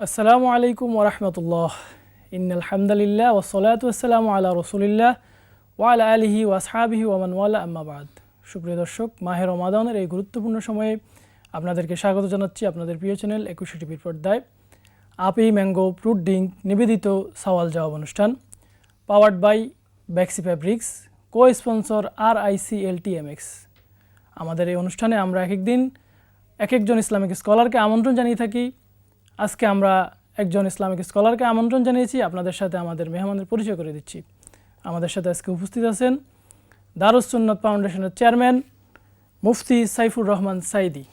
আসসালামু আলাইকুম ওরহমতুল্লাহ। ইন্নাল হামদুলিল্লাহ ওয়াসসালাতু ওয়াসসালামু আলা রাসূলিল্লাহ ওয়া আলা আলিহি ওয়া আসহাবিহি ওয়া মান ওয়ালা, আম্মা বাদ। সুপ্রিয় দর্শক, মাহে রমাদানের এই গুরুত্বপূর্ণ সময়ে আপনাদেরকে স্বাগত জানাচ্ছি আপনাদের প্রিয় চ্যানেল 21 টিভির পর্দায়। আপি ম্যাঙ্গো ফ্রুট ড্রিঙ্ক নিবেদিত সওয়াল জবাব অনুষ্ঠান, powered by Baxy fabrics, co sponsor RICLTMX। আমাদের এই অনুষ্ঠানে আমরা এক একজন ইসলামিক স্কলারকে আমন্ত্রণ জানিয়ে থাকি। আজকে আমরা একজন ইসলামিক স্কলারকে আমন্ত্রণ জানিয়েছি, আপনাদের সাথে আমাদের মেহমানের পরিচয় করে দিচ্ছি। আমাদের সাথে আজকে উপস্থিত আছেন দারুস সুন্নাত ফাউন্ডেশনের চেয়ারম্যান মুফতি সাইফুর রহমান সাইদি।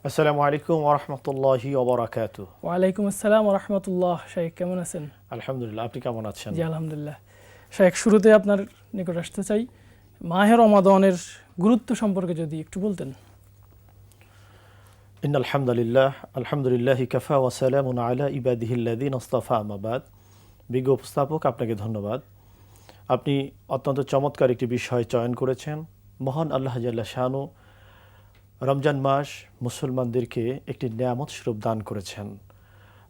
আসসালামু আলাইকুম ওয়া রাহমাতুল্লাহি ওয়া বারাকাতুহু। ওয়া আলাইকুম আসসালাম ওয়া রাহমাতুল্লাহ। শেখ কেমন আছেন? আলহামদুলিল্লাহ, আপনি কেমন আছেন? জি আলহামদুলিল্লাহ। শেখ, শুরুতে আপনার নিকট আসতে চাই, মাহে রমাদানের গুরুত্ব সম্পর্কে যদি একটু বলতেন। ইন্নাল হামদুলিল্লাহ, আলহামদুলিল্লাহি কাফা ওয়া সালামুন আলা ইবাদিহিল্লাযিনা ইসতাফা, আম্মা বাদ। বিজ্ঞ উপস্থাপক, আপনাকে ধন্যবাদ। আপনি অত্যন্ত চমৎকার একটি বিষয় চয়ন করেছেন। মহান আল্লাহ জাল্লা শানু রমজান মাস মুসলমানদেরকে একটি নিয়ামত স্বরূপ দান করেছেন।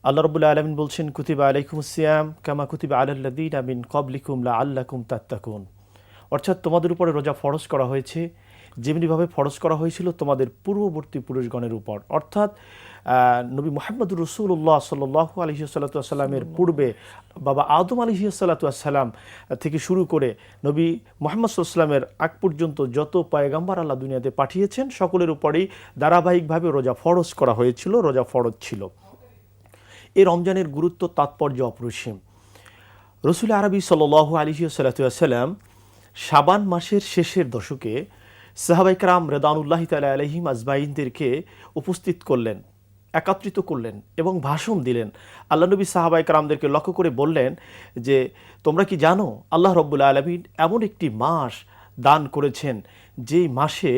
আল্লাহ রাব্বুল আলামিন বলছেন, কুতিবা আলাইকুমুস সিয়াম কামা কুতিবা আলাল্লাযিনা মিন ক্বাবলিকুম লাআল্লাকুম তাত্তাকুন। অর্থাৎ তোমাদের উপরে রোজা ফরজ করা হয়েছে যেমনিভাবে ফরজ করা হয়েছিল তোমাদের পূর্ববর্তী পুরুষগণের উপর। অর্থাৎ নবী মুহাম্মদুর রাসূলুল্লাহ সাল্লাল্লাহু আলাইহি ওয়াসাল্লামের পূর্বে বাবা আদম আলাইহি সাল্লাম থেকে শুরু করে নবী মুহাম্মদ সাল্লাল্লাহু আলাইহি ওয়াসাল্লামের আগ পর্যন্ত যত পয়গম্বর আল্লাহ দুনিয়াতে পাঠিয়েছেন সকলের উপরেই ধারাবাহিকভাবে রোজা ফরজ করা হয়েছিল, রোজা ফরজ ছিল। এই রমজানের গুরুত্ব তাৎপর্য অপরিসীম। রাসূল আরবি সাল্লাল্লাহু আলাইহি ওয়াসাল্লাম শাবান মাসের শেষের দশকে সাহাবায়ে কেরাম রিদওয়ানুল্লাহি তাআলা আলাইহিম আজমাইনদেরকে উপস্থিত করলেন, একত্রিত করলেন এবং ভাষণ দিলেন। আল্লাহ নবী সাহাবায়ে কেরামদেরকে লক্ষ্য করে বললেন যে, তোমরা কি জানো আল্লাহ রাব্বুল আলামিন এমন একটি মাস দান করেছেন যেই মাসে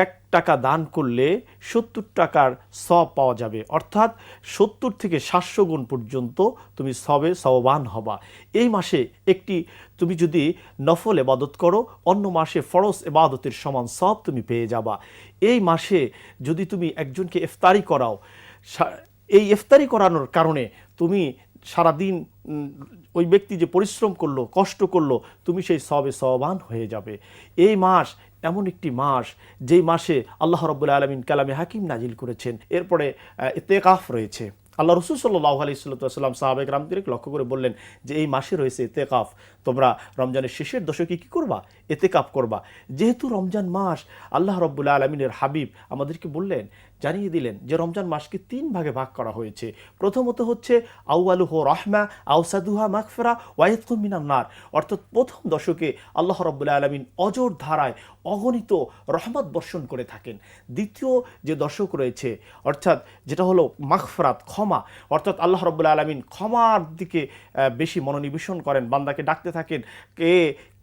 1 টাকা দান করলে 70 টাকার সওয়াব পাওয়া যাবে। অর্থাৎ 70 থেকে 700 গুণ পর্যন্ত তুমি সওয়াবান হবা। এই মাসে একটি তুমি যদি নফল ইবাদত করো, অন্য মাসে ফরজ ইবাদতের সমান সওয়াব তুমি পেয়ে যাবা। এই মাসে যদি তুমি একজনকে ইফতারি করাও, এই ইফতারি করানোর কারণে তুমি সারাদিন ওই ব্যক্তি যে পরিশ্রম করলো, কষ্ট করলো, তুমি সেই সওয়াবান হয়ে যাবে। এই মাস এমন একটি মাস যেই মাসে আল্লাহ রাব্বুল আলামিন কালামে হাকিম নাজিল করেছেন। এরপরে ইতিকাফ রয়েছে। আল্লাহ রাসূল সাল্লাল্লাহু আলাইহি ওয়াসাল্লাম সাহাবায়ে কেরামদেরকে লক্ষ্য করে বললেন যে এই মাসে রয়েছে ইতিকাফ, তোমরা রমজানের শেষের দশকে কি করবা? ইতিকাফ করবা। যেহেতু রমজান মাস, আল্লাহ রাব্বুল আলামিনের হাবিব আমাদেরকে বললেন, জানিয়ে দিলেন যে রমজান মাসকে 3 ভাগে ভাগ করা হয়েছে। প্রথমত হচ্ছে আউয়ালুহু রাহমা, আওসাদুহা মাগফিরা, ওয়া ইতকুম মিনান নার। অর্থাৎ প্রথম দশকে আল্লাহ রাব্বুল আলামিন অজর ধারায় অগণিত রহমত বর্ষণ করে থাকেন। দ্বিতীয় যে দশক রয়েছে, অর্থাৎ যেটা হলো মাগফিরাত, ক্ষমা, অর্থাৎ আল্লাহ রাব্বুল আলামিন ক্ষমার দিকে বেশি মনোনিবেশন করেন, বান্দাকে ডাকতে থাকেন, কে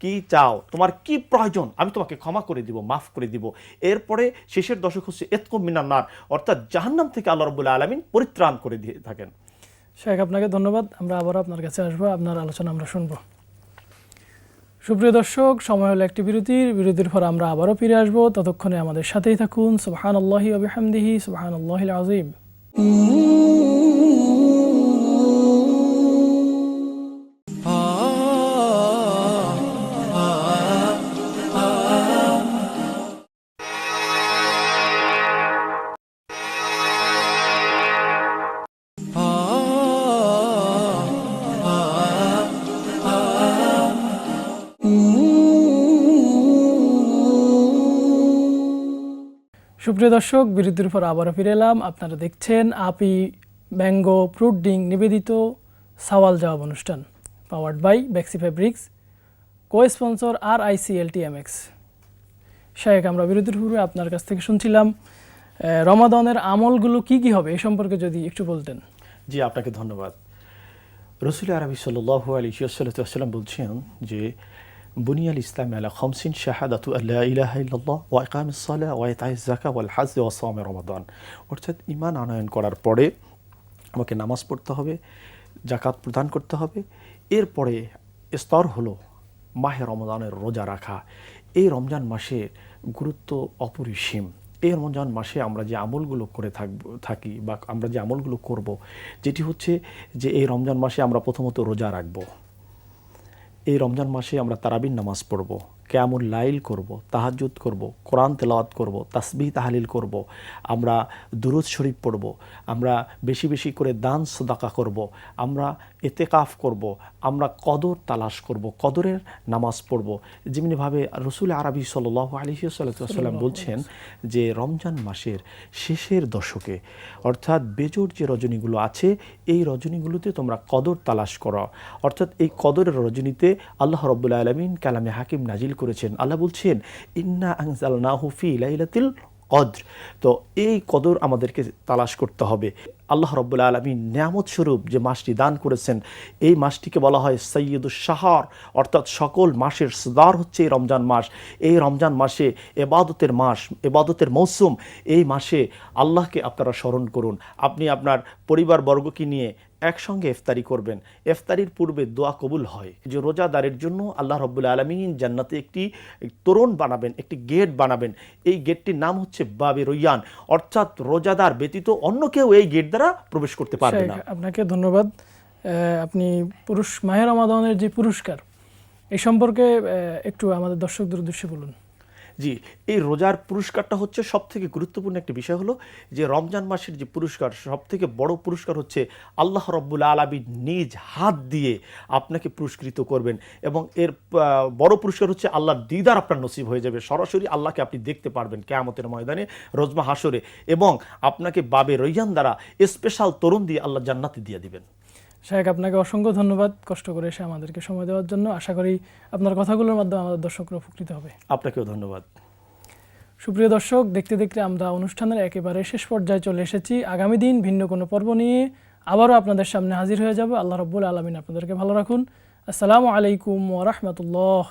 কি চাও, তোমার কি প্রয়োজন, আমি তোমাকে ক্ষমা করে দিব, মাফ করে দিব। এরপরে শেষের দশক হচ্ছে ইতকুম মিনান নার, অর্থাৎ জাহান্নাম থেকে আল্লাহ রাব্বুল আলামিন পরিত্রাণ করে দিয়ে থাকেন। শেখ, আপনাকে ধন্যবাদ। আমরা আবার আপনার কাছে আসবো, আপনার আলোচনা আমরা শুনবো। সুপ্রিয় দর্শক, সময় হলো একটি বিরতির পর আমরা আবারও ফিরে আসবো। ততক্ষণে আমাদের সাথেই থাকুন। সুবহানাল্লাহি ওয়া বিহামদিহি, সুবহানাল্লাহিল আযীম। সুপ্রিয় দর্শক, বিরতির পর আবারও ফিরে এলাম। আপনারা দেখছেন আপি ম্যাঙ্গো ফ্রুট ড্রিঙ্ক নিবেদিত সওয়াল জবাব অনুষ্ঠান, powered by Baxy fabrics, co sponsor RICLTMX। Sheikh, আমরা বিরতির পূর্বে আপনার কাছ থেকে শুনছিলাম রমাদানের আমলগুলো কি কি হবে, এই সম্পর্কে যদি একটু বলতেন। জি, আপনাকে ধন্যবাদ। রাসূল আরবি সাল্লাল্লাহু আলাইহি ওয়াসাল্লাম বলছেন যে বুনিয়াল ইসলাম আলা খামসিন শাহাদাতু আল্লা ইলাহা ইল্লাল্লাহ ওয়া ইকামিস সালাহ ওয়া ইতাইজ যাকাত ওয়াল হজ ওয়া সাওম রমাদান। অর্থাৎ ঈমান আনয়ন করার পরে আমাকে নামাজ পড়তে হবে, যাকাত প্রদান করতে হবে। এরপরে স্তর হলো মাহে রমজানের রোজা রাখা। এই রমজান মাসের গুরুত্ব অপরিসীম। এই রমজান মাসে আমরা যে আমলগুলো করে থাকি বা আমরা যে আমলগুলো করব, যেটি হচ্ছে যে এই রমজান মাসে আমরা প্রথমত রোজা রাখব, এই রমজান মাসে আমরা তারাবির নামাজ পড়ব, কিয়ামুল লাইল করব, তাহাজ্জুদ করব, কোরআন তেলাওয়াত করব, তাসবিহ তাহলিল করব, আমরা দুরূদ শরীফ পড়ব, আমরা বেশি বেশি করে দান সাদাকা করব, আমরা ইতিকাফ করব, আমরা কদর তালাশ করব, কদরের নামাজ পড়ব। যেমনিভাবে রসুল আরবি সাল্লাল্লাহু আলাইহি ওয়াসাল্লাম বলছেন যে রমজান মাসের শেষের দশকে, অর্থাৎ বেজোড় যে রজনীগুলো আছে এই রজনীগুলোতে তোমরা কদর তালাশ করো। অর্থাৎ এই কদরের রজনীতে আল্লাহ রাব্বুল আলামিন কালামে হাকিম নাজিল করেছেন। আল্লাহ বলছেন ইন্না আনজালনাহু ফি লাইলাতিল কদর। তো এই কদর আমাদেরকে তালাশ করতে হবে। আল্লাহ রাব্বুল আলামিন নিয়ামত স্বরূপ যে মাসটি দান করেছেন, এই মাসটিকে বলা হয় সাইয়্যিদুশ শাহর, অর্থাৎ সকল মাসের সর্দার হচ্ছে এই রমজান মাস। এই রমজান মাসে ইবাদতের মাস, ইবাদতের মৌসুম। এই মাসে আল্লাহকে আপনারা স্মরণ করুন। আপনি আপনার পরিবারবর্গকে নিয়ে একসঙ্গে ইফতারি করবেন। ইফতারির পূর্বে দোয়া কবুল হয়। যে রোজাদারের জন্য আল্লাহ রাব্বুল আলামিন জান্নাতে একটি তোরণ বানাবেন, একটি গেট বানাবেন। এই গেটটির নাম হচ্ছে বাবে রৈয়ান, অর্থাৎ রোজাদার ব্যতীত অন্য কেউ এই গেট দ্বারা প্রবেশ করতে পারবে না। আপনাকে ধন্যবাদ। আপনি মাহে রমাদানের যে পুরস্কার এই সম্পর্কে একটু আমাদের দর্শকদের উদ্দেশ্যে বলুন। জি, এই রোজার পুরস্কারটা হচ্ছে সবথেকে গুরুত্বপূর্ণ একটি বিষয় হলো যে রমজান মাসের যে পুরস্কার, সবথেকে বড় পুরস্কার হচ্ছে আল্লাহ রাব্বুল আলামিন নিজ হাত দিয়ে আপনাকে পুরস্কৃত করবেন, এবং এর বড় পুরস্কার হচ্ছে আল্লাহর দিদার আপনার নসিব হয়ে যাবে। সরাসরি আল্লাহকে আপনি দেখতে পারবেন কিয়ামতের ময়দানে, রোজমা হাসরে, এবং আপনাকে বাবে রৈয়ান দ্বারা স্পেশাল তরুণ দিয়ে আল্লাহ জান্নাতে দিয়ে দিবেন। শাহেখ, আপনাকে অসংখ্য ধন্যবাদ কষ্ট করে এসে আমাদেরকে সময় দেওয়ার জন্য। আশা করি আপনার কথাগুলোর মাধ্যমে আমাদের দর্শকরা উপকৃত হবে। আপনাকেও ধন্যবাদ। সুপ্রিয় দর্শক, দেখতে দেখতে আমরা অনুষ্ঠানের একেবারে শেষ পর্যায়ে চলে এসেছি। আগামী দিন ভিন্ন কোনো পর্ব নিয়ে আবারও আপনাদের সামনে হাজির হয়ে যাব। আল্লাহ রাব্বুল আলামিন আপনাদেরকে ভালো রাখুন। আসসালামু আলাইকুম ওয়া রাহমাতুল্লাহ।